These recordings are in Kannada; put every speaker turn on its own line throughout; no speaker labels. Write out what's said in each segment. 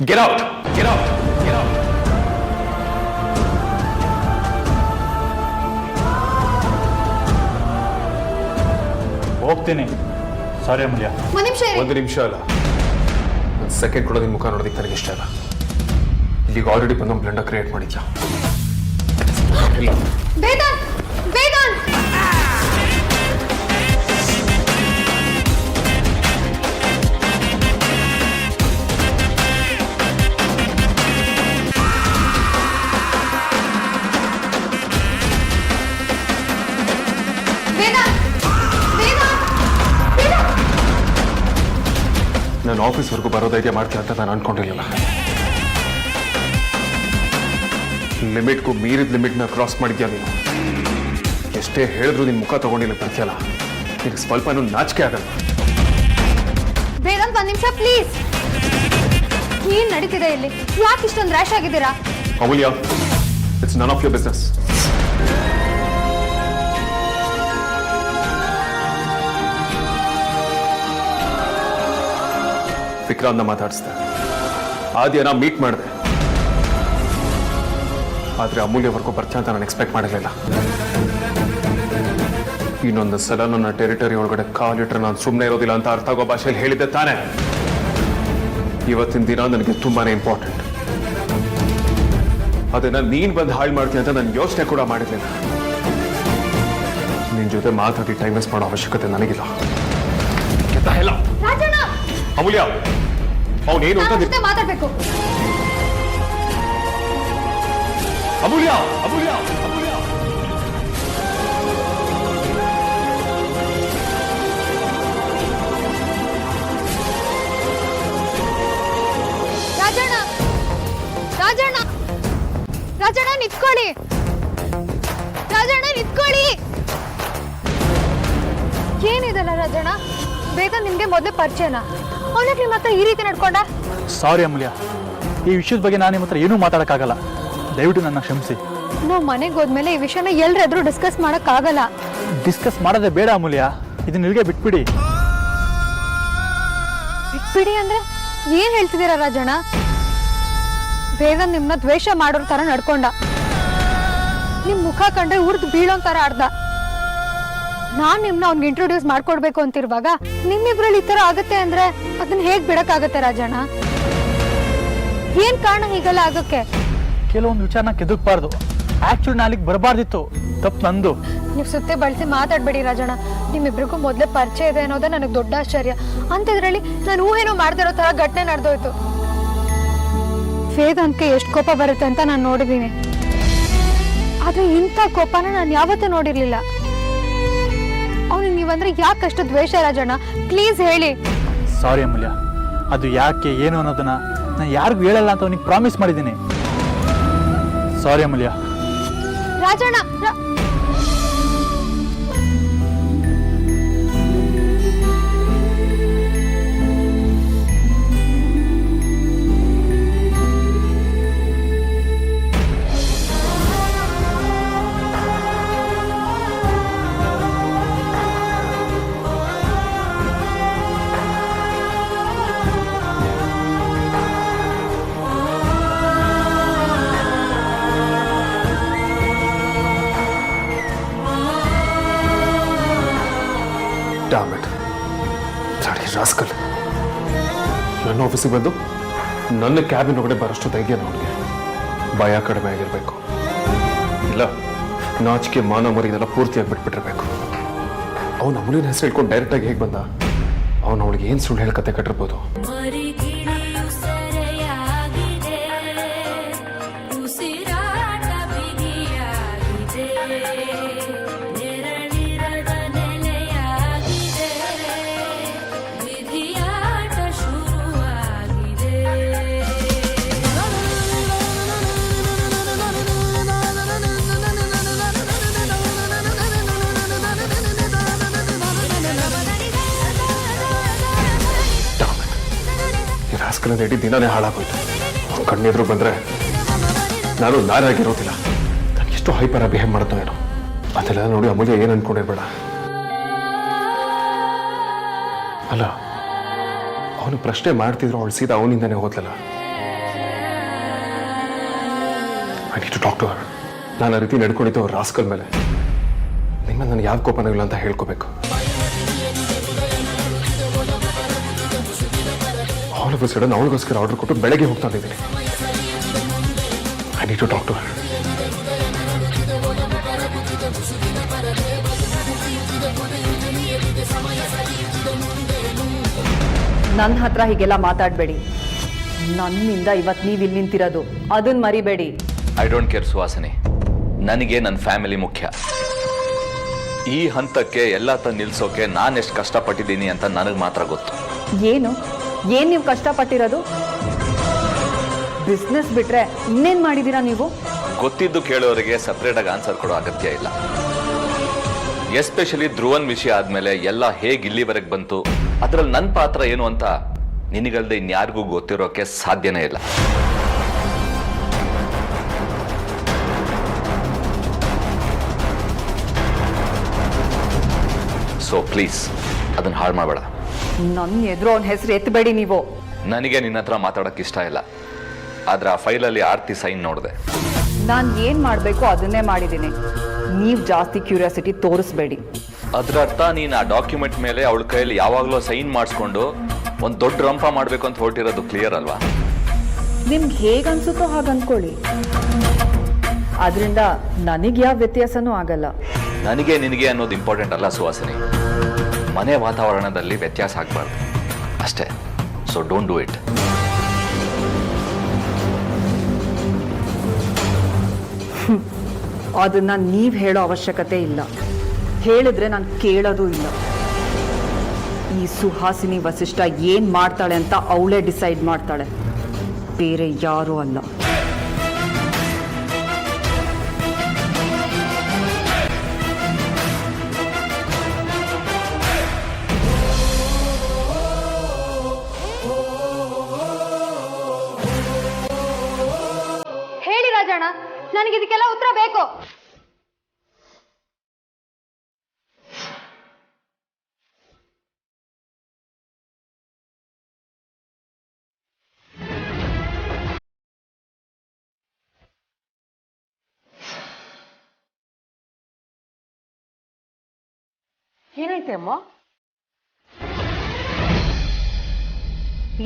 Get out, get out, get out. ಹೋಗ್ತೀನಿ. ಸಾರಿ ಅಮೂಲ್ಯ.
ಒಂದು ನಿಮಿಷ ಅಲ್ಲ, ಒಂದು ಸೆಕೆಂಡ್ ಕೂಡ ನಿನ್ನ ಮುಖ ನೋಡೋದಕ್ಕೆ ನನಗೆ ಇಷ್ಟ ಇಲ್ಲ. ಇಲ್ಲಿಗೆ ಆಲ್ರೆಡಿ ಬಂದು ಬ್ಲೆಂಡರ್ ಕ್ರಿಯೇಟ್ ಮಾಡಿದ್ಯಾ? ಇಲ್ಲ
ವೇದಾಂತ್, ವೇದಾಂತ್
ನಾನು ಆಫೀಸ್ವರೆಗೂ ಬರೋದೈತೆ ಮಾಡ್ತೀನಿ ಅಂತ ನಾನು ಅನ್ಕೊಂಡಿರಲಿಲ್ಲ. ಲಿಮಿಟ್ಗೂ ಮೀರಿದ ಲಿಮಿಟ್ನ ಕ್ರಾಸ್ ಮಾಡಿದ್ಯಾ ನೀನು. ಎಷ್ಟೇ ಹೇಳಿದ್ರು ನಿನ್ನ ಮುಖ ತಗೊಂಡಿಲ್ಲ ಬರ್ತೀಯಲ್ಲ, ನಿನಗೆ ಸ್ವಲ್ಪ ನಾಚಿಕೆ ಆಗಲ್ಲ.
ವೇದಾಂತ್, 1 ನಿಮಿಷ ಪ್ಲೀಸ್. ಏನ್ ನಡೀತಿದೆ ಇಲ್ಲಿ? ಯಾಕೆ ಇಷ್ಟೊಂದು ರ್ಯಾಶ್ ಆಗಿದ್ದೀರಾ?
Amulya, it's none of your business. ವಿಕ್ರಾಂತ್ನ ಮಾತಾಡಿಸ್ದೆ, ಆದ್ಯನ ಮೀಟ್ ಮಾಡಿದೆ, ಆದ್ರೆ ಅಮೂಲ್ಯವರೆಗೂ ಬರ್ತೀಯ ಅಂತ ನಾನು ಎಕ್ಸ್ಪೆಕ್ಟ್ ಮಾಡಿರಲಿಲ್ಲ. ಇನ್ನೊಂದು ಸಲ ನನ್ನ ಟೆರಿಟರಿ ಒಳಗಡೆ ಕಾಲಿಟ್ರೆ ನಾನು ಸುಮ್ಮನೆ ಇರೋದಿಲ್ಲ ಅಂತ ಅರ್ಥ ಆಗೋ ಭಾಷೆಯಲ್ಲಿ ಹೇಳಿದ್ದೆ ತಾನೆ. ಇವತ್ತಿನ ದಿನ ನನಗೆ ತುಂಬಾನೇ ಇಂಪಾರ್ಟೆಂಟ್. ಅದನ್ನ ನೀನ್ ಬಂದು ಹಾಳು ಮಾಡ್ತೀಯ ಅಂತ ನಾನು ಯೋಚನೆ ಕೂಡ ಮಾಡಿರ್ಲಿಲ್ಲ. ನಿನ್ ಜೊತೆ ಮಾತಾಡಿ ಟೈಮ್ ವೇಸ್ಟ್ ಮಾಡೋ ಅವಶ್ಯಕತೆ ನನಗಿಲ್ಲ. ಅಮೂಲ್ಯ, ಅವನೇನು ಅಂತ
ಮಾತಾಡ್ಬೇಕು.
ಅಮೂಲ್ಯ, ಅಮೂಲ್ಯ, ಅಮೂಲ್ಯ.
ರಾಜಣ್ಣ, ರಾಜಣ್ಣ, ರಾಜಣ್ಣ ನಿಂತ್ಕೊಳ್ಳಿ. ರಾಜಣ್ಣ ನಿಂತ್ಕೊಳ್ಳಿ. ಏನಿದಲ್ಲ ರಾಜಣ್ಣ? ವೇದಾಂತ್ ನಿಮ್ಗೆ ಮೊದಲೇ ಪರಿಚಯನಾ? ಅವನಿಗೆ ನಿಮ್ಮ ಹತ್ರ ಈ ರೀತಿ ನಡ್ಕೊಂಡ?
ಸಾರಿ ಅಮೂಲ್ಯ, ಈ ವಿಷಯದ ಬಗ್ಗೆ ನಾನು ನಿಮ್ಮ ಹತ್ರ ಏನೂ ಮಾತಾಡೋಕ್ಕಾಗಲ್ಲ. ದಯವಿಟ್ಟು ನನ್ನ ಕ್ಷಮಿಸಿ.
ನಾವು ಮನೆಗೆ ಹೋದ್ಮೇಲೆ ಈ ವಿಷಯನ ಎಲ್ಲರೆದ್ರು ಡಿಸ್ಕಸ್ ಮಾಡೋಕ್ಕಾಗಲ್ಲ.
ಡಿಸ್ಕಸ್ ಮಾಡೋದೇ ಬೇಡ ಅಮೂಲ್ಯ, ಇದನ್ನ ಇಲ್ಲಿಗೆ ಬಿಟ್ಬಿಡಿ.
ಬಿಟ್ಬಿಡಿ ಅಂದ್ರೆ ಏನ್ ಹೇಳ್ತಿದ್ದೀರಾ ರಾಜಣ್ಣ? ವೇದಾಂತ್ ನಿಮ್ನ ದ್ವೇಷ ಮಾಡೋರ್ ತರ ನಡ್ಕೊಂಡ. ನಿಮ್ ಮುಖ ಕಂಡ್ರೆ ಉರ್ದು ಬೀಳೋ ತರ ಆಡ್ದ. ನಾನ್ ನಿಮ್ನ ಅವ್ನಿಗೆ ಇಂಟ್ರೊಡ್ಯೂಸ್ ಮಾಡ್ಕೊಡ್ಬೇಕು ಅಂತಿರುವಾಗ ನಿಮ್ಮಿಬ್ರಲ್ಲಿ ಈ ತರ ಆಗತ್ತೆ ಅಂದ್ರೆ ಅದನ್ನ ಹೇಗ್ ಬಿಡಕ್ಕಾಗತ್ತೆ ರಾಜಣ್ಣ? ಏನ್ ಕಾರಣ ಹೀಗೆಲ್ಲ ಆಗಕ್ಕೆ?
ಕೆಲವೊಂದು ವಿಚಾರನ ಕೆದಕ್ಬಾರ್ದು. ಆಕ್ಚುಲಿ ನಾಲಿಗೆ ಬರಬಾರ್ದಿತ್ತು, ತಪ್ಪು ನಂದು.
ನೀವು ಸುತ್ತೆ ಬಳಸಿ ಮಾತಾಡ್ಬೇಡಿ ರಾಜಣ್ಣ. ನಿಮ್ಮಿಬ್ರಿಗೂ ಮೊದಲೇ ಪರಿಚಯ ಇದೆ ಅನ್ನೋದೇ ನನಗೆ ದೊಡ್ಡ ಆಶ್ಚರ್ಯ. ಅಂಥದ್ರಲ್ಲಿ ನಾನು ಊಹೇನೋ ಮಾಡ್ದಿರೋ ತರ ಘಟನೆ ನಡೆದೋಯ್ತು. ವೇದಾಂತ್ಗೆ ಎಷ್ಟು ಕೋಪ ಬರುತ್ತೆ ಅಂತ ನಾನು ನೋಡಿದ್ದೀನಿ, ಆದ್ರೆ ಇಂಥ ಕೋಪನ ನಾನು ಯಾವತ್ತೂ ನೋಡಿರ್ಲಿಲ್ಲ. ಅವನಿಗೆ ನೀವಂದ್ರೆ ಯಾಕಷ್ಟು ದ್ವೇಷ ರಾಜಣ್ಣ? ಪ್ಲೀಸ್ ಹೇಳಿ.
ಸಾರಿ ಅಮೂಲ್ಯ, ಅದು ಯಾಕೆ ಏನು ಅನ್ನೋದನ್ನ ನಾನು ಯಾರಿಗೂ ಹೇಳಲ್ಲ ಅಂತ ಅವನಿಗೆ ಪ್ರಾಮಿಸ್ ಮಾಡಿದ್ದೀನಿ. ಸಾರಿ ಅಮೂಲ್ಯ.
ರಾಜಣ್ಣ,
ರಾಸ್ಕಲ್ ನನ್ನ ಆಫೀಸಿಗೆ ಬಂದು ನನ್ನ ಕ್ಯಾಬಿನ್ ಒಳಗಡೆ ಬರೋಷ್ಟು ಧೈರ್ಯ ಅವನಿಗೆ. ಭಯ ಕಡಿಮೆ ಆಗಿರ್ಬೇಕು, ಇಲ್ಲ ನಾಚಿಕೆ ಮಾನ ಮರಿ ಇದೆಲ್ಲ ಪೂರ್ತಿಯಾಗಿ ಬಿಟ್ಬಿಟ್ಟಿರ್ಬೇಕು. ಅವನು ಅಮೂಲ್ಯನ ಹೆಸರು ಹೇಳ್ಕೊಂಡು ಡೈರೆಕ್ಟಾಗಿ ಹೇಗೆ ಬಂದ? ಅವನು ಅವಳಿಗೆ ಏನು ಸುಳ್ಳು ಹೇಳಿ ಕತೆ ಕಟ್ಟಿರ್ಬೋದು. ಇಡೀ ದಿನಾನೇ ಹಾಳಾಗೋಯ್ತು. ಕಣ್ಣೆದ್ರು ಬಂದ್ರೆ ನಾನು ನಾರಾಗಿರೋದಿಲ್ಲ. ನನಗೆ ಎಷ್ಟು ಹೈಪರ ಬಿಹೇವ್ ಮಾಡ್ತೋ ಏನೋ. ಅದೆಲ್ಲ ನೋಡಿ ಅಮೂಲ್ಯ ಏನು ಅನ್ಕೊಂಡಿರ್ಬೇಡ. ಅಲ್ಲ, ಅವನು ಪ್ರಶ್ನೆ ಮಾಡ್ತಿದ್ರು ಅವಳು ಸೀದಾ ಅವನಿಂದಾನೇ ಹೋದ್ಲಲ್ಲ. I need to talk to her. ನಾನು ಆ ರೀತಿ ನಡ್ಕೊಂಡಿದ್ದು ಅವ್ರ ರಾಸ್ಕಲ್ ಮೇಲೆ ನಿಮ್ಮ ನನಗೆ ಯಾವ ಕೋಪನೂ ಇಲ್ಲ ಅಂತ ಹೇಳ್ಕೋಬೇಕು. ಆಲ್ ಆಫ್ ಅ ಸಡನ್ ಅವಳಿಗೋಸ್ಕರ ಆರ್ಡರ್ ಕೊಟ್ಟು ಬೆಳಗ್ಗೆ ಹೋಗ್ತಾ ಇದ್ದೀನಿ. I need to talk to her.
ನನ್ನ ಹತ್ರ ಹೀಗೆಲ್ಲ ಮಾತಾಡಬೇಡಿ. ನನ್ನಿಂದ ಇವತ್ತು ನೀವು ಇಲ್ಲಿ ನಿಂತಿರೋದು ಅದನ್ನ ಮರಿಬೇಡಿ.
ಐ ಡೋಂಟ್ ಕೇರ್ ಸುಹಾಸಿನಿ, ನನಗೆ ನನ್ನ ಫ್ಯಾಮಿಲಿ ಮುಖ್ಯ. ಈ ಹಂತಕ್ಕೆ ಎಲ್ಲ ನಿಲ್ಸೋಕೆ ನಾನು ಎಷ್ಟು ಕಷ್ಟಪಟ್ಟಿದ್ದೀನಿ ಅಂತ ನನಗೆ ಮಾತ್ರ ಗೊತ್ತು.
ಏನು ನೀವು ಕಷ್ಟಪಟ್ಟಿರೋದು? ಬಿಸ್ನೆಸ್ ಬಿಟ್ರೆ ಇನ್ನೇನು ಮಾಡಿದ್ದೀರಾ ನೀವು?
ಗೊತ್ತಿದ್ದು ಕೇಳೋರಿಗೆ ಸಪ್ರೇಟಾಗಿ ಆನ್ಸರ್ ಕೊಡೋ ಅಗತ್ಯ ಇಲ್ಲ. ಎಸ್ಪೆಷಲಿ ಧ್ರುವನ್ ವಿಷಯ ಆದಮೇಲೆ ಎಲ್ಲ ಹೇಗೆ ಇಲ್ಲಿವರೆಗೆ ಬಂತು, ಅದರಲ್ಲಿ ನನ್ನ ಪಾತ್ರ ಏನು ಅಂತ ನಿನಗಲ್ದೆ ಇನ್ಯಾರಿಗೂ ಗೊತ್ತಿರೋಕೆ ಸಾಧ್ಯನೇ ಇಲ್ಲ. ಸೊ ಪ್ಲೀಸ್ ಅದನ್ನ ಹಾಳು ಮಾಡಬೇಡ.
ನನ್ನ ಎದುರು ಅವನ ಹೆಸರು ಎತ್ತಬೇಡಿ ನೀವು.
ನನಗೆ ನಿನ್ನ ಹತ್ರ ಮಾತಾಡೋಕೆ ಇಷ್ಟ ಇಲ್ಲ, ಆದ್ರೆ ಆ ಫೈಲಲ್ಲಿ ಆರ್ತಿ ಸೈನ್ ನೋಡಿದೆ.
ನಾನು ಏನು ಮಾಡಬೇಕು ಅದನ್ನೇ ಮಾಡಿದ್ದೀನಿ. ನೀವು ಜಾಸ್ತಿ ಕ್ಯೂರಿಯಾಸಿಟಿ ತೋರಿಸ್ಬೇಡಿ.
ಅದರ ಅರ್ಥ ನೀನು ಆ ಡಾಕ್ಯುಮೆಂಟ್ ಮೇಲೆ ಅವಳ ಕೈಯಲ್ಲಿ ಯಾವಾಗಲೂ ಸೈನ್ ಮಾಡಿಸ್ಕೊಂಡು ಒಂದು ದೊಡ್ಡ ರಂಪ ಮಾಡಬೇಕು ಅಂತ ಹೊರಟಿರೋದು ಕ್ಲಿಯರ್ ಅಲ್ವಾ?
ನಿಮ್ಗೆ ಹೇಗೆ ಅನ್ಸುತ್ತೋ ಹಾಗೆ ಅಂದ್ಕೊಳ್ಳಿ. ಅದರಿಂದ ನನಗೆ ಯಾವ ವ್ಯತ್ಯಾಸನೂ ಆಗಲ್ಲ.
ನನಗೆ ನಿನಗೆ ಅನ್ನೋದು ಇಂಪಾರ್ಟೆಂಟ್ ಅಲ್ಲ ಸುಹಾಸಿನಿ. ಮನೆ ವಾತಾವರಣದಲ್ಲಿ ವ್ಯತ್ಯಾಸ ಆಗಬಾರ್ದು ಅಷ್ಟೇ. So don't do it.
ಅದನ್ನ ನೀವು ಹೇಳೋ ಅವಶ್ಯಕತೆ ಇಲ್ಲ. ಹೇಳಿದ್ರೆ ನಾನು ಕೇಳೋದು ಇಲ್ಲ. ಈ ಸುಹಾಸಿನಿ ವಸಿಷ್ಠ ಏನ್ ಮಾಡ್ತಾಳೆ ಅಂತ ಅವಳೇ ಡಿಸೈಡ್ ಮಾಡ್ತಾಳೆ, ಬೇರೆ ಯಾರೂ ಅಲ್ಲ.
ಹೇಳಿ ರಾಜಣ್ಣ, ನನಗೆ ಇದಕ್ಕೆಲ್ಲ ಉತ್ತರ ಬೇಕು.
ಏನಾಯ್ತೆ ಅಮ್ಮ?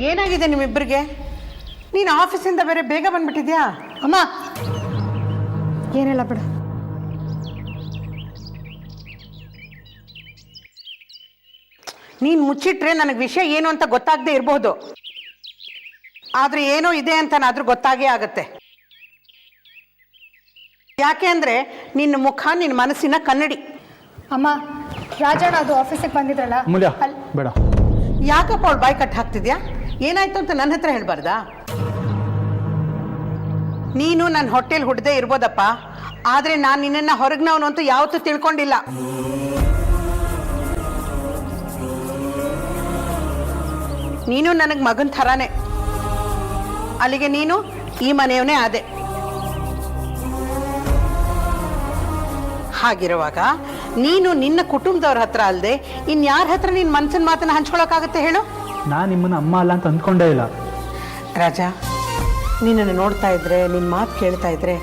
ಏನಾಗಿದೆ ನಿಮ್ಮಿಬ್ಬರಿಗೆ? ನೀನು ಆಫೀಸಿಂದ ಬೇರೆ ಬೇಗ ಬಂದ್ಬಿಟ್ಟಿದ್ಯಾ?
ಅಮ್ಮ ಏನಿಲ್ಲ ಬಿಡು.
ನೀನು ಮುಚ್ಚಿಟ್ರೆ ನನಗೆ ವಿಷಯ ಏನು ಅಂತ ಗೊತ್ತಾಗದೆ ಇರಬಹುದು, ಆದ್ರೆ ಏನೋ ಇದೆ ಅಂತನಾದ್ರೂ ಗೊತ್ತಾಗೇ ಆಗತ್ತೆ. ಯಾಕೆ ಅಂದ್ರೆ ನಿನ್ನ ಮುಖ ನಿನ್ನ ಮನಸ್ಸಿನ ಕನ್ನಡಿ.
ಅಮ್ಮ, ರಾಜಣ್ಣ ಅದು ಆಫೀಸಿಗೆ ಬಂದಿದ್ರಲ್ಲ.
ಅಮೂಲ್ಯ ಬೇಡ.
ಯಾಕಪ್ಪ ಅವಳು ಬಾಯಿ ಕಟ್ ಹಾಕ್ತಿದ್ಯಾ? ಏನಾಯ್ತು ಅಂತ ನನ್ನ ಹತ್ರ ಹೇಳ್ಬಾರ್ದಾ? ನೀನು ನನ್ನ ಹೊಟ್ಟೆಲ್ ಹುಡ್ದೇ ಇರ್ಬೋದಪ್ಪ, ಆದ್ರೆ ನಾನು ನಿನ್ನನ್ನ ಹೊರಗ್ನವನು ಅಂತೂ ಯಾವತ್ತೂ ತಿಳ್ಕೊಂಡಿಲ್ಲ. ನೀನು ನನಗೆ ಮಗನ ಥರಾನೇ, ಅಲ್ಲಿಗೆ ನೀನು ಈ ಮನೆಯವನೇ ಆದೆ. ಹಾಗಿರುವಾಗ ನೀನು ನಿನ್ನ ಕುಟುಂಬದವ್ರ ಹತ್ರ ಅಲ್ಲದೆ ಇನ್ಯಾರ ಹತ್ರ ನಿನ್ನ ಮನ್ಸಿನ ಮಾತನ್ನ ಹಂಚ್ಕೊಳಕ್ಕಾಗತ್ತೆ ಹೇಳು?
ನಾನು ನಿಮ್ಮನ್ನ ಅಮ್ಮ ಅಲ್ಲ ಅಂತ ಅಂದ್ಕೊಂಡೇ ಇಲ್ಲ.
ರಾಜ, ನಿನ್ನನ್ನು ನೋಡ್ತಾ ಇದ್ರೆ, ನಿನ್ನ ಮಾತು ಕೇಳ್ತಾ ಇದ್ರೆ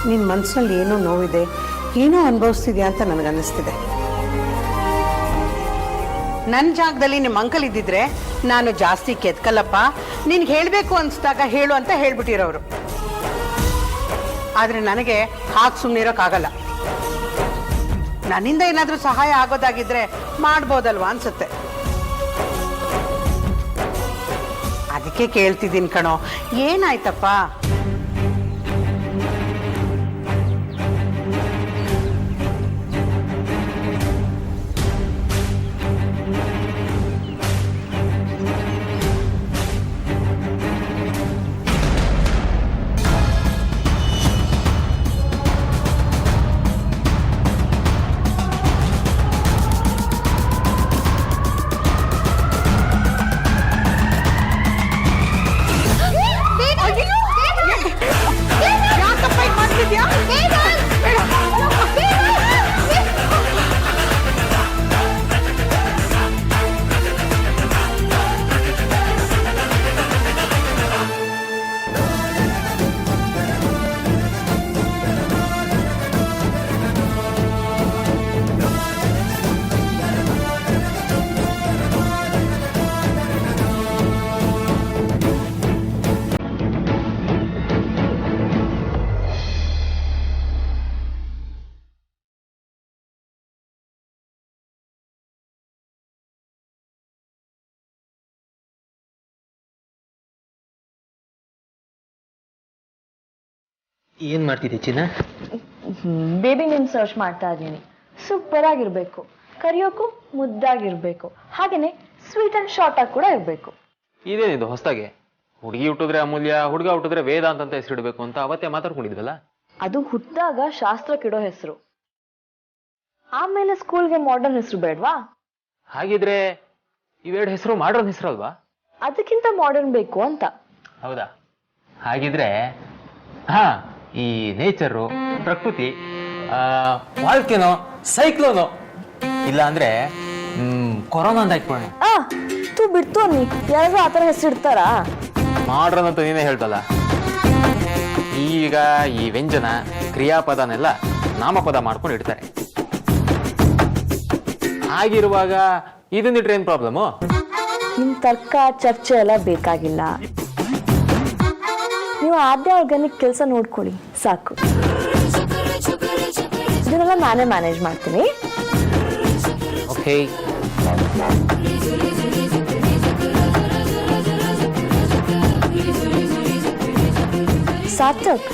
ನಿನ್ನ ಮನಸ್ಸಿನಲ್ಲಿ ಏನೋ ನೋವಿದೆ, ಏನೋ ಅನುಭವಿಸ್ತಿದ್ಯಾ ಅಂತ ನನಗನ್ನಿಸ್ತಿದೆ. ನನ್ನ ಜಾಗದಲ್ಲಿ ನಿಮ್ಮ ಅಂಕಲ್ ಇದ್ದಿದ್ರೆ ನಾನು ಜಾಸ್ತಿ ಕೆತ್ಕಲ್ಲಪ್ಪ, ನಿನ್ಗೆ ಹೇಳಬೇಕು ಅನಿಸ್ದಾಗ ಹೇಳು ಅಂತ ಹೇಳ್ಬಿಟ್ಟಿರೋರು. ಆದರೆ ನನಗೆ ಹಾಗೆ ಸುಮ್ಮನೆ ಇರೋಕ್ಕಾಗಲ್ಲ. ನನ್ನಿಂದ ಏನಾದರೂ ಸಹಾಯ ಆಗೋದಾಗಿದ್ರೆ ಮಾಡ್ಬೋದಲ್ವಾ ಅನ್ಸುತ್ತೆ. ಅದಕ್ಕೆ ಕೇಳ್ತಿದ್ದೀನಿ ಕಣೋ, ಏನಾಯ್ತಪ್ಪ?
ಏನು ಮಾಡ್ತಿದ್ದೆ ಚಿನ್ನ?
ಬೇಬಿ ನೇಮ್ ಸರ್ಚ್ ಮಾಡ್ತಾ ಇದ್ದೀನಿ. ಸೂಪರ್ ಆಗಿರ್ಬೇಕು, ಕರಿಯೋಕ್ಕೂ ಮುದ್ದಾಗಿರ್ಬೇಕು, ಹಾಗೇನೆ ಸ್ವೀಟ್ ಅಂಡ್ ಶಾರ್ಟ್ ಆಗಿ ಕೂಡ ಇರಬೇಕು.
ಇದೇನಿದು ಹೊಸದಾಗೆ? ಹುಡುಗಿ ಹುಟ್ಟಿದ್ರೆ ಅಮೂಲ್ಯ, ಹುಡುಗ ಹುಟ್ಟಿದ್ರೆ ವೇದಾಂತ್ ಅಂತ ಹೆಸರಿಡಬೇಕು ಅಂತ ಅವತ್ತೇ ಮಾತಾಡ್ಕೊಂಡಿದ್ವಲ್ಲ.
ಅದು ಹುಟ್ಟಿದಾಗ ಶಾಸ್ತ್ರಕ್ಕಿಡೋ ಹೆಸರು, ಆಮೇಲೆ ಸ್ಕೂಲ್ಗೆ ಮಾಡರ್ನ್ ಹೆಸರು ಬೇಡ್ವಾ?
ಹಾಗಿದ್ರೆ ಇವೆರಡು ಹೆಸರು ಮಾಡ್ರನ್ ಹೆಸರಲ್ವಾ?
ಅದಕ್ಕಿಂತ ಮಾಡರ್ನ್ ಬೇಕು ಅಂತ.
ಹೌದಾ? ಹಾಗಿದ್ರೆ ಹಾ, ಈ ನೇಚರು, ಪ್ರಕೃತಿ, ವಾಲ್ಕೆನೋ, ಸೈಕ್ಲೋನೋ, ಇಲ್ಲ ಅಂದ್ರೆ ಕೊರೋನಾ ಅಂತ ಇಟ್ಕೊಳ್ಳೋಣ.
ತೂ ಬಿಡ್ತು ಅನ್ನಿ, ಯಾರಾದ್ರೂ ಆ ಥರ ಹೆಸರು ಇಡ್ತಾರಾ?
ಮಾಡ್ರನ್ ಅಂತ ನೀನೇ ಹೇಳ್ತಲ್ಲ. ಈಗ ಈ ವ್ಯಂಜನ ಕ್ರಿಯಾಪದನೆಲ್ಲ ನಾಮಪದ ಮಾಡ್ಕೊಂಡು ಇಡ್ತಾರೆ. ಹಾಗಿರುವಾಗ ಇದನ್ನಿಟ್ರೆ ಏನ್ ಪ್ರಾಬ್ಲಮ್ಮು?
ನಿಮ್ ತರ್ಕ ಚರ್ಚೆ ಎಲ್ಲ ಬೇಕಾಗಿಲ್ಲ. ನೀವು ಆದ್ಯ ಆರ್ಗಾನಿಕ್ ಕೆಲಸ ನೋಡ್ಕೊಳ್ಳಿ ಸಾಕು. ಇದನ್ನೆಲ್ಲ ನಾನೇ ಮ್ಯಾನೇಜ್ ಮಾಡ್ತೀನಿ.
ಓಕೆ.
ಸಾರ್ಥಕ್,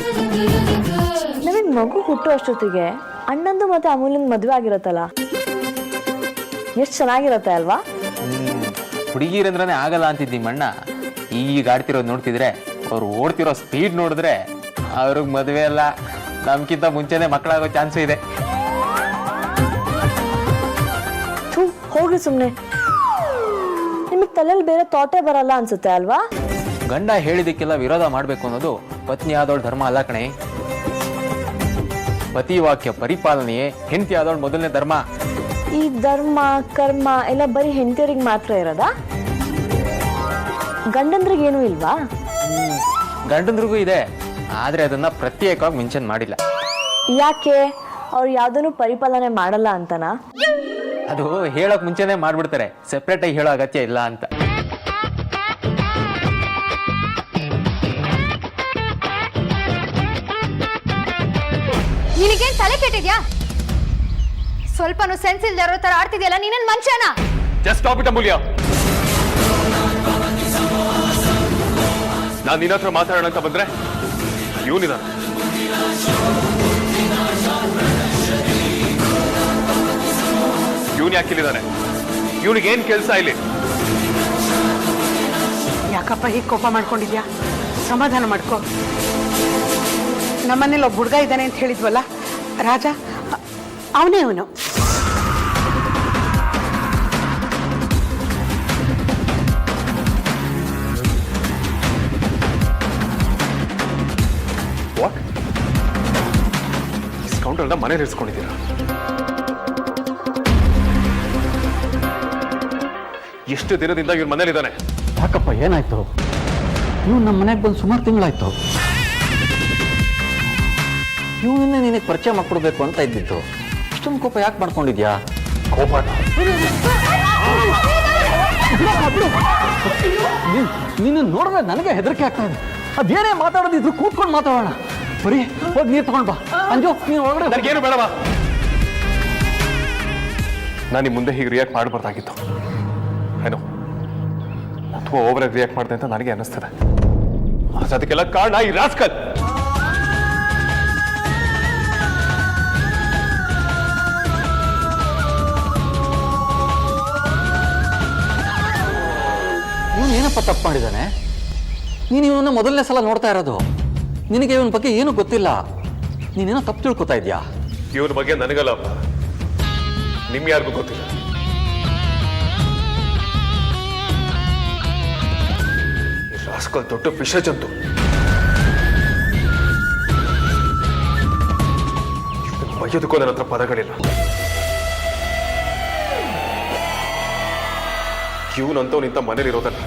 ನಮಗೆ ಮಗು ಹುಟ್ಟೋ ಅಷ್ಟೊತ್ತಿಗೆ ಅಣ್ಣಂದು ಮತ್ತೆ ಅಮೂಲ್ಯಂದು ಮದುವೆ ಆಗಿರತ್ತಲ್ಲ, ಎಷ್ಟು ಚೆನ್ನಾಗಿರತ್ತೆ ಅಲ್ವಾ?
ಹುಡುಗಿರಂದ್ರೇ ಆಗಲ್ಲ ಅಂತಿದ್ದಿ ಮಣ್ಣ. ಈಗ ಆಡ್ತಿರೋದು ನೋಡ್ತಿದ್ರೆ, ಅವ್ರು ಓಡ್ತಿರೋ ಸ್ಪೀಡ್ ನೋಡಿದ್ರೆ ಅವ್ರಿಗೆ ಮದುವೆ ಎಲ್ಲ ನಮ್ಗಿಂತ ಮುಂಚೆನೆ ಮಕ್ಕಳಾಗೋ ಚಾನ್ಸು ಇದೆ.
ಹೋಗಿ ಸುಮ್ಮನೆ, ನಿಮಗೆ ತಲೆಯಲ್ಲಿ ಬೇರೆ ಥಾಟೇ ಬರಲ್ಲ ಅನ್ಸುತ್ತೆ ಅಲ್ವಾ?
ಗಂಡ ಹೇಳಿದಕ್ಕೆಲ್ಲ ವಿರೋಧ ಮಾಡಬೇಕು ಅನ್ನೋದು ಪತ್ನಿ ಆದವಳು ಧರ್ಮ ಅಲ್ಲ ಕಣೆ. ಪತಿ ವಾಕ್ಯ ಪರಿಪಾಲನೆಯೇ ಹೆಂಡತಿ ಆದವಳು ಮೊದಲನೇ ಧರ್ಮ.
ಈ ಧರ್ಮ ಕರ್ಮ ಎಲ್ಲ ಬರೀ ಹೆಂಡತಿಯರಿಗೆ ಮಾತ್ರ ಇರೋದಾ? ಗಂಡಂದ್ರಿಗೇನು ಇಲ್ವಾ?
ಗಂಡಂದ್ರಿಗೂ ಇದೆ, ಆದ್ರೆ ಅದನ್ನ ಪ್ರತ್ಯೇಕವಾಗಿ ಮೆನ್ಷನ್ ಮಾಡಿಲ್ಲ.
ಯಾಕೆ? ಅವ್ರು ಯಾವ್ದನ್ನು ಪರಿಪಾಲನೆ ಮಾಡಲ್ಲ ಅಂತನಾ?
ಅದು ಹೇಳಕ್ ಮುಂಚೆನೆ ಮಾಡ್ಬಿಡ್ತಾರೆ, ಸೆಪ್ರೇಟ್ ಆಗಿ ಹೇಳೋ ಅಗತ್ಯ ಇಲ್ಲ ಅಂತ.
ನಿನಗೇನ್ ತಲೆ ಕೆಟ್ಟಿದ್ಯಾ? ಸ್ವಲ್ಪನೂ ಸೆನ್ಸ್ ಇಲ್ದೇ ಇರೋ ತರ ಆಡ್ತಿದ್ಯಲ್ಲ, ನೀನೇನ್ ಮನುಷ್ಯನಾ?
ಜಸ್ಟ್ ಸ್ಟಾಪ್ ಇಟ್ ಅಮೂಲ್ಯ. ನಾನು ನಿನ್ನ ಹತ್ರ ಮಾತಾಡೋಣ ಅಂತ ಬಂದ್ರೆ ಇವನಿದ. ಇವನ್ ಯಾಕೆ ಇಲ್ಲಿದ್ದಾನೆ? ಇವನಿಗೆ ಏನ್ ಕೆಲಸ ಇಲ್ಲಿ?
ಯಾಕಪ್ಪ ಹೀಗೆ ಕೋಪ ಮಾಡ್ಕೊಂಡಿದ್ಯಾ? ಸಮಾಧಾನ ಮಾಡ್ಕೋ. ನಮ್ಮನೇಲಿ ಒಬ್ಬ ಹುಡುಗ ಇದ್ದಾನೆ ಅಂತ ಹೇಳಿದ್ವಲ್ಲ, ರಾಜ, ಅವನೇ ಅವನು.
ವಾಟ್? ಡಿಸ್ಕೌಂಟ್ ಮನೇಲಿ ಇರಿಸ್ಕೊಂಡಿದ್ದೀರಾ? ಎಷ್ಟು ದಿನದಿಂದ ಇವ್ರ ಮನೇಲಿದ್ದಾನೆ?
ಯಾಕಪ್ಪ ಏನಾಯ್ತು? ಇವ್ನು ನಮ್ಮ ಮನೆಗೆ ಬಂದು ಸುಮಾರು ತಿಂಗಳಾಯ್ತು. ಇವನನ್ನೇ ನಿನಗೆ ಪರಿಚಯ ಮಾಡ್ಕೊಡ್ಬೇಕು ಅಂತ ಇದ್ದಿತ್ತು. ಇಷ್ಟೊಂದು ಕೋಪ ಯಾಕೆ ಮಾಡ್ಕೊಂಡಿದ್ಯಾ?
ಕೋಪ?
ನೀನು ನೋಡಿದ್ರೆ ನನಗೆ ಹೆದರಿಕೆ ಆಗ್ತಾ ಇದೆ. ಅದೇನೇ ಮಾತಾಡೋದಿದ್ರು ಕೂತ್ಕೊಂಡು ಮಾತಾಡೋಣ. ಬರೀ ಹೋಗಿ ನೀರು ತಗೊಂಡ್ ಬಾ. ಅಂಜು, ನೀನು ಒಳಗಡೆ.
ನನಗೇನು ಬೇಡವಾ? ನಾನು ನಿಮ್ಮ ಮುಂದೆ ಹೀಗೆ ರಿಯಾಕ್ಟ್ ಮಾಡಬಾರ್ದಾಗಿತ್ತು. ಏನೋ ಅಥವಾ ಓವರ್ ಆಗಿ ರಿಯಾಕ್ಟ್ ಮಾಡಿದೆ ಅಂತ ನನಗೆ ಅನ್ನಿಸ್ತದೆ. ಅದಕ್ಕೆಲ್ಲ ಕಾರಣ ಈ ರಾಸ್ಕಲ್.
ಇವನು ಏನಪ್ಪ ತಪ್ಪು ಮಾಡಿದ್ದಾನೆ? ನೀನು ಇವನ್ನ ಮೊದಲನೇ ಸಲ ನೋಡ್ತಾ ಇರೋದು. ನಿನಗೆ ಇವನ ಬಗ್ಗೆ ಏನೂ ಗೊತ್ತಿಲ್ಲ. ನೀನೇನೋ ತಪ್ಪು ತಿಳ್ಕೊತಾ ಇದೆಯಾ?
ಇವನ ಬಗ್ಗೆ ನನಗಲ್ಲಪ್ಪ, ನಿಮ್ ಯಾರಿಗೂ ಗೊತ್ತಿಲ್ಲ. ಈ ರಾಸ್ಕಲ್ ದೊಡ್ಡ ವಿಷ ಜಂತು. ಬೈಯೋದಕ್ಕೂ ನನ್ನ ಹತ್ರ ಪದಗಳಿಲ್ಲ. ಇವನಂತವ್ ನಿಂತ ಮನೇಲಿರೋದಲ್ಲ.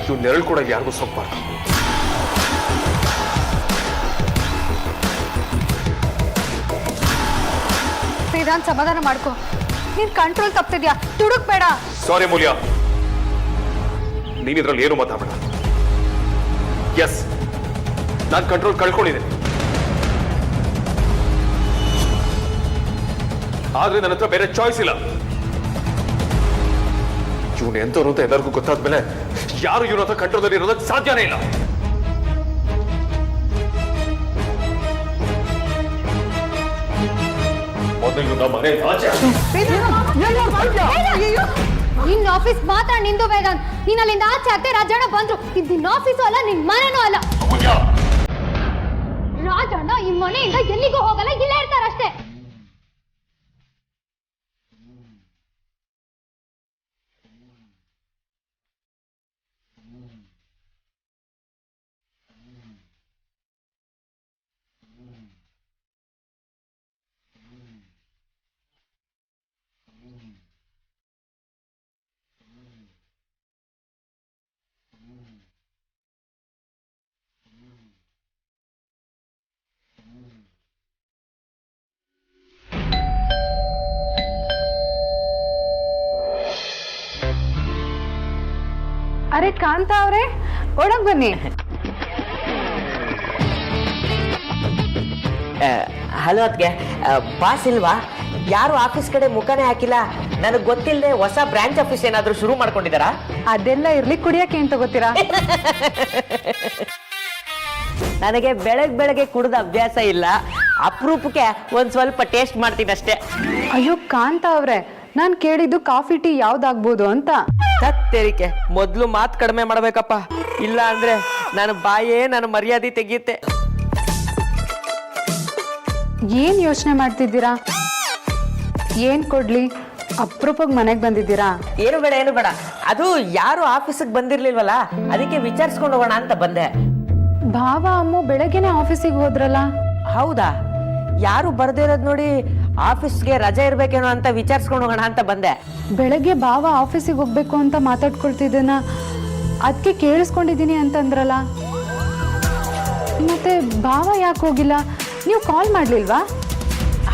ಇವ್ ನೆರಳು ಕೂಡ ಯಾರಿಗೂ ಸೊಪ್ಪಬಾರ್ದು.
ಶ್ರೀರಾಮ್, ಸಮಾಧಾನ ಮಾಡ್ಕೋ. ನೀನ್ ಕಂಟ್ರೋಲ್ ತಪ್ಪಿದ್ಯಾ, ತುಡುಕ್ ಬೇಡ.
ಸಾರಿ ಅಮೂಲ್ಯ, ನೀನಿದ್ರಲ್ಲಿ ಏನು ಮಾತಾಡಬೇಡ. ಎಸ್, ನಾನು ಕಂಟ್ರೋಲ್ ಕಳ್ಕೊಂಡಿದ್ದೇನೆ. ಆದ್ರೆ ನನ್ನ ಹತ್ರ ಬೇರೆ ಚಾಯ್ಸ್ ಇಲ್ಲ. ಇವನು ಎಂತವ್ರು ಅಂತ ಎಲ್ಲರಿಗೂ ಗೊತ್ತಾದ್ಮೇಲೆ ಯಾರು ಇವನ ಹತ್ರ ಕಂಟ್ರೋಲ್ ಅಲ್ಲಿ ಇರೋದಕ್ಕೆ ಸಾಧ್ಯನೇ ಇಲ್ಲ. ಮೊದಲು ನಮ್ಮ ಮನೆ ಆಚೆ
ನಿನ್ನ ಆಫೀಸ್ ಮಾತ್ರ ನಿಂದು ವೇದಾಂತ್. ನೀನ್ ಅಲ್ಲಿಂದ ಆಚೆ ಆಗ್ತೆ ರಾಜಣ್ಣ ಬಂದ್ರು. ಇದು ನಿನ್ನ ಆಫೀಸು ಅಲ್ಲ, ನಿನ್ ಮನೆನೂ ಅಲ್ಲ. ರಾಜಣ್ಣ ಈ ಮನೆಯಿಂದ ಎಲ್ಲಿಗೂ ಹೋಗಲ್ಲ, ಇಲ್ಲೇ ಇರ್ತಾರಷ್ಟೇ.
ಅರೆ ಕಾಂತ ಅವ್ರೆ, ಒಳಗ್ ಬನ್ನಿ.
ಹಲೋ ಅದ್ಗೆ ಬಾಸ್ ಇಲ್ವಾ? ಯಾರು ಆಫೀಸ್ ಕಡೆ ಮುಖನೇ ಹಾಕಿಲ್ಲ. ನನಗೆ ಗೊತ್ತಿಲ್ಲದೆ ಹೊಸ ಬ್ರಾಂಚ್ ಆಫೀಸ್ ಏನಾದರೂ ಶುರು ಮಾಡ್ಕೊಂಡಿದ್ದಾರಾ?
ಅದೆಲ್ಲ ಇರ್ಲಿ, ಕುಡಿಯಕ್ಕೆ ಏನ್ ತಗೋತೀರಾ?
ನನಗೆ ಬೆಳಗ್ಗೆ ಕುಡಿದ ಅಭ್ಯಾಸ ಇಲ್ಲ. ಅಪರೂಪಕ್ಕೆ ಒಂದ್ ಸ್ವಲ್ಪ ಟೇಸ್ಟ್ ಮಾಡ್ತೀನಿ ಅಷ್ಟೇ.
ಅಯ್ಯೋ ಕಾಂತ ಅವ್ರೆ, ನಾನ್ ಕೇಳಿದ್ದು ಕಾಫಿ ಟೀ ಯಾವ್ದಾಗ್ಬೋದು ಅಂತ.
ತತ್ತೇರಿಕೆ, ಮೊದ್ಲು ಮಾತು ಕಡಿಮೆ ಮಾಡ್ಬೇಕಪ್ಪ, ಇಲ್ಲ ಅಂದ್ರೆ ನನ್ನ ಬಾಯೇ ನನ್ನ ಮರ್ಯಾದೆ ತೆಗಿಯುತ್ತೆ.
ಏನ್ ಯೋಚನೆ ಮಾಡ್ತಿದ್ದೀರಾ? ಏನ್ ಕೊಡ್ಲಿ? ಅಪರೂಪಕ್ಕೆ ಮನೆಗೆ ಬಂದಿದ್ದೀರಾ?
ಏನು ಬೇಡ. ಅದು ಯಾರು ಆಫೀಸಿಗೆ ಬಂದಿರ್ಲಿಲ್ವಲ್ಲ, ಅದಕ್ಕೆ ವಿಚಾರಿಸ್ಕೊಂಡು ಹೋಗೋಣ ಅಂತ ಬಂದೆ.
ಭಾವ ಅಮ್ಮ ಬೆಳಗ್ಗೆನೆ ಆಫೀಸಿಗೆ ಹೋದ್ರಲ್ಲ?
ಹೌದಾ? ಯಾರು ಬರ್ದೇ ಇರೋದ್ ನೋಡಿ ಆಫೀಸ್ಗೆ ರಜೆ ಇರ್ಬೇಕೇನೋ ಅಂತ ವಿಚಾರಿಸ್ಕೊಂಡು ಹೋಗೋಣ ಅಂತ ಬಂದೆ.
ಬೆಳಗ್ಗೆ ಭಾವ ಆಫೀಸಿಗೆ ಹೋಗ್ಬೇಕು ಅಂತ ಮಾತಾಡ್ಕೊಳ್ತಿದ್ದೇನ, ಅದಕ್ಕೆ ಕೇಳಿಸ್ಕೊಂಡಿದ್ದೀನಿ ಅಂತಂದ್ರಲ್ಲ. ಮತ್ತೆ ಭಾವ ಯಾಕೆ ಹೋಗಿಲ್ಲ? ನೀವು ಕಾಲ್ ಮಾಡ್ಲಿಲ್ವಾ?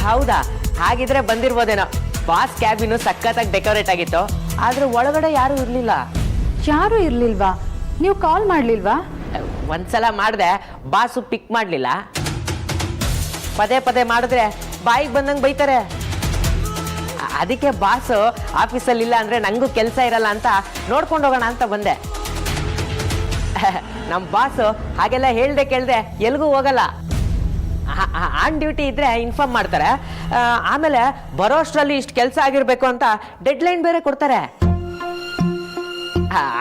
ಹೌದಾ? ಹಾಗಿದ್ರೆ ಬಂದಿರ್ಬೋದೇನೋ. ಬಾಸ್ ಕ್ಯಾಬಿನು ಸಖತ್ತಾಗಿ ಡೆಕೋರೇಟ್ ಆಗಿತ್ತು, ಆದ್ರೆ ಒಳಗಡೆ ಯಾರು ಇರ್ಲಿಲ್ಲ.
ಯಾರು ಇರ್ಲಿಲ್ವಾ? ನೀವು ಕಾಲ್ ಮಾಡ್ಲಿಲ್ವಾ?
ಒಂದ್ಸಲ ಮಾಡಿದೆ, ಬಾಸು ಪಿಕ್ ಮಾಡ್ಲಿಲ್ಲ. ಪದೇ ಮಾಡಿದ್ರೆ ಬಾಯಿಗೆ ಬಂದಂಗೆ ಬೈತಾರೆ. ಅದಕ್ಕೆ ಬಾಸು ಆಫೀಸಲ್ಲಿ ಇಲ್ಲ ಅಂದ್ರೆ ನಂಗೂ ಕೆಲಸ ಇರಲ್ಲ ಅಂತ ನೋಡ್ಕೊಂಡು ಹೋಗೋಣ ಅಂತ ಬಂದೆ. ನಮ್ಮ ಬಾಸು ಹಾಗೆಲ್ಲ ಹೇಳ್ದೆ ಕೇಳ್ದೆ ಎಲ್ಗೂ ಹೋಗಲ್ಲ. ಆನ್ ಡ್ಯೂಟಿ ಇದ್ರೆ ಇನ್ಫಾರ್ಮ್ ಮಾಡ್ತಾರೆ. ಆಮೇಲೆ ಬರೋ ಅಷ್ಟರಲ್ಲಿ ಇಷ್ಟು ಕೆಲಸ ಆಗಿರ್ಬೇಕು ಅಂತ ಡೆಡ್ಲೈನ್ ಬೇರೆ ಕೊಡ್ತಾರೆ.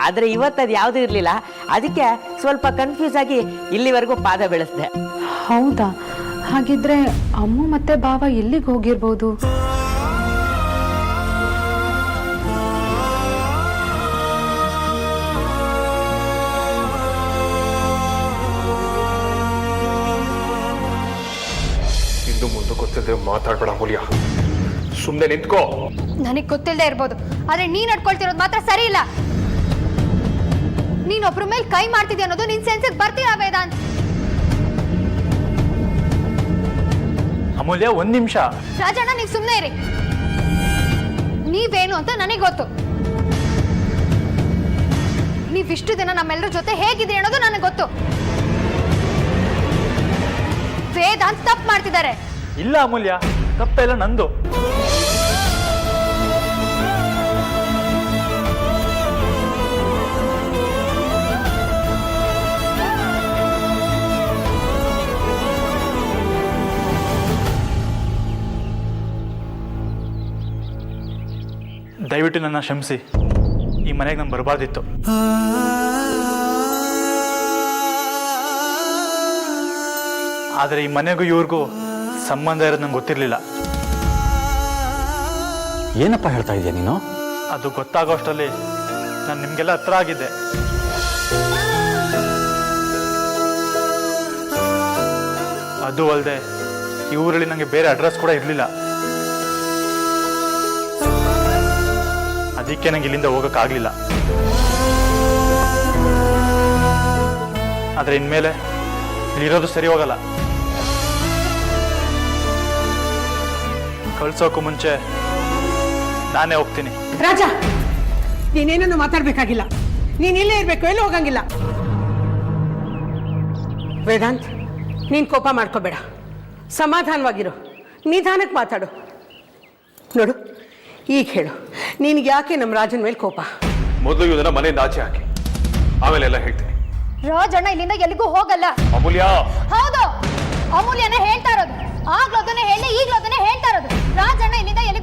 ಆದ್ರೆ ಇವತ್ತದು ಯಾವುದು ಇರಲಿಲ್ಲ, ಅದಕ್ಕೆ ಸ್ವಲ್ಪ ಕನ್ಫ್ಯೂಸ್ ಆಗಿ ಇಲ್ಲಿವರೆಗೂ ಪಾದ ಬೆಳೆಸ್ದೆ.
ಹೌದಾ? ಹಾಗಿದ್ರೆ ಅಮ್ಮ ಮತ್ತೆ ಭಾವ ಎಲ್ಲಿಗೆ ಹೋಗಿರ್ಬೋದು?
ಇಂದು ಮುಂದೆ ಗೊತ್ತಿಲ್ಲದೆ ಮಾತಾಡ್ಬೇಡ ಅಮೂಲ್ಯ, ಸುಮ್ಮನೆ ನಿಂತ್ಕೋ.
ನನಗ್ ಗೊತ್ತಿಲ್ಲದೆ ಇರ್ಬೋದು, ಆದ್ರೆ ನೀನ್ ನಡ್ಕೊಳ್ತಿರೋದು ಮಾತ್ರ ಸರಿ ಇಲ್ಲ. ನೀನ್ ಒಬ್ರ ಮೇಲೆ ಕೈ ಮಾಡ್ತಿದ್ಯ ಅನ್ನೋದು ನಿನ್ ಸೆನ್ಸಿಗೆ ಬರ್ತೀರಾ ವೇದಾಂತ್?
ಅಮೂಲ್ಯ, ಒಂದ್ ನಿಮಿಷ.
ರಾಜಣ್ಣ, ನೀವ್ ಸುಮ್ನೆ ಇರಿ. ನೀವೇನು ಅಂತ ನನಗೆ ಗೊತ್ತು. ನೀವಿಷ್ಟು ದಿನ ನಮ್ಮೆಲ್ಲರ ಜೊತೆ ಹೇಗಿದ್ರಿ ಅನ್ನೋದು ನನಗೆ ಗೊತ್ತು. ವೇದಾಂತ್ ತಪ್ಪು ಮಾಡ್ತಿದ್ದಾರೆ.
ಇಲ್ಲ ಅಮೂಲ್ಯ, ತಪ್ಪೆಲ್ಲ ನಂದು. ದಯವಿಟ್ಟು ನನ್ನ ಕ್ಷಮಿಸಿ. ಈ ಮನೆಗೆ ನಾನು ಬರಬಾರ್ದಿತ್ತು. ಆದರೆ ಈ ಮನೆಗೂ ಇವ್ರಿಗೂ ಸಂಬಂಧ ಇರೋದು ನಂಗೆ ಗೊತ್ತಿರಲಿಲ್ಲ.
ಏನಪ್ಪ ಹೇಳ್ತಾ ಇದೆಯಾ ನೀನು?
ಅದು ಗೊತ್ತಾಗೋ ಅಷ್ಟರಲ್ಲಿ ನಾನು ನಿಮಗೆಲ್ಲ ಹತ್ರ ಆಗಿದ್ದೆ. ಅದು ಅಲ್ಲದೆ ಈ ಊರಲ್ಲಿ ನನಗೆ ಬೇರೆ ಅಡ್ರೆಸ್ ಕೂಡ ಇರಲಿಲ್ಲ. ಅದಕ್ಕೆ ನಂಗೆ ಇಲ್ಲಿಂದ ಹೋಗೋಕ್ಕಾಗಲಿಲ್ಲ. ಆದರೆ ಇನ್ಮೇಲೆ ಇಲ್ಲಿರೋದು ಸರಿ ಹೋಗಲ್ಲ. ಕಳ್ಸೋಕ್ಕೂ ಮುಂಚೆ ನಾನೇ ಹೋಗ್ತೀನಿ.
ರಾಜ, ನೀನೇನನ್ನು ಮಾತಾಡ್ಬೇಕಾಗಿಲ್ಲ. ನೀನ್ ಇಲ್ಲೇ ಇರ್ಬೇಕು, ಎಲ್ಲೂ ಹೋಗಂಗಿಲ್ಲ. ವೇದಾಂತ್, ನೀನ್ ಕೋಪ ಮಾಡ್ಕೋಬೇಡ, ಸಮಾಧಾನವಾಗಿರು, ನಿಧಾನಕ್ಕೆ ಮಾತಾಡು. ನೋಡು, ಈಗ ಹೇಳು, ನಿನ್ಗೆ ಯಾಕೆ ನಮ್ಮ ರಾಜನ ಮೇಲೆ ಕೋಪ?
ಮೊದಲು ಇವನ್ನ ಮನೆಯಿಂದ ಆಚೆ ಹಾಕಿ, ಆಮೇಲೆ ಎಲ್ಲ ಹೇಳ್ತೀನಿ.
ರಾಜಣ್ಣ ಇಲ್ಲಿಂದ ಎಲ್ಲಿಗೂ ಹೋಗಲ್ಲ.
ಅಮೂಲ್ಯ.
ಹೌದು, ಅಮೂಲ್ಯನೇ ಹೇಳ್ತಾ ಇರೋದು. ಆಗ್ಲೂ ಅದನ್ನೇ ಹೇಳಿ ಈಗ್ಲೂ ಅದನ್ನೇ ಹೇಳ್ತಾ ಇರೋದು. ರಾಜಣ್ಣ ಇಲ್ಲಿಂದ ಎಲ್ಲಿಗೂ